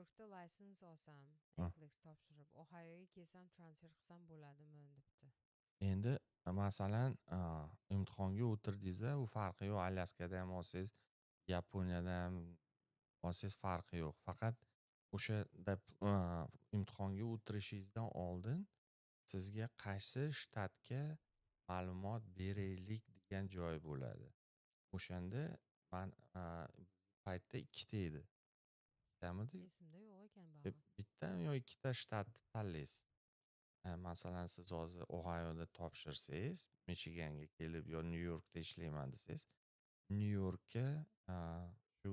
Nyu-Yorkda license olsam, Ha. NCLEX topshirib, Ohioga kelsam transfer qilsam bo'ladimi debdi. Endi masalan, imtihonga o'tirdingiz, u farqi yo'q. Alyaskada ham olsangiz, Yaponiyada ham olsangiz farqi yo'q. Faqat o'sha imtihonga o'tirishingizdan oldin sizga qaysi shtatga ma'lumot beraylik degan joy bo'ladi. O'shanda man paytda ikkita edi. Ikkitamidi? Esimda yo'q ekan bag'i. Bitta yo ikkita shtatni tanlaysiz. Masalan, siz hozir Ohioda topshirsangiz, Michiganga kelib yo Nyu-Yorkda ishlayman desangiz, Nyu-Yorkka shu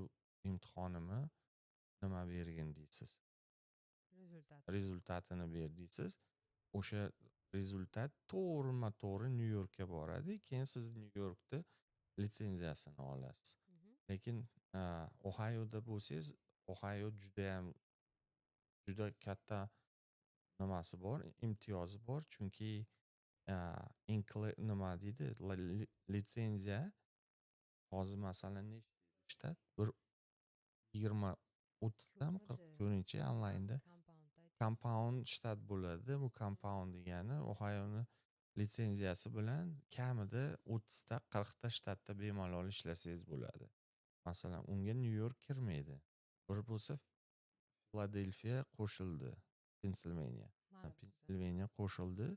imtihonimni nima bergin deysiz. Rezultatini ber deysiz. O'sha rezultat to'g'rima-to'g'ri Nyu-Yorkka boradi. Keyin siz Nyu-Yorkda litsenziyasini olasiz. Lekin Ohioda bo'lsangiz, Ohio juda katta nimasi bor, imtiyozi bor, chunki nima deydi, litsenziya hozir masalan nechta shtat? Bir 20-30tami, 40 onlaynda compound shtat bo'ladi. Bu compound degani Ohio'ni litsenziyasi bilan kamida 30ta, 40ta shtatda bemalol ishlasangiz bo'ladi. Masalan, unga Nyu-York kirmaydi. Bir bo'lsa Filadelfiya qo'shildi, Pensilvaniya qo'shildi.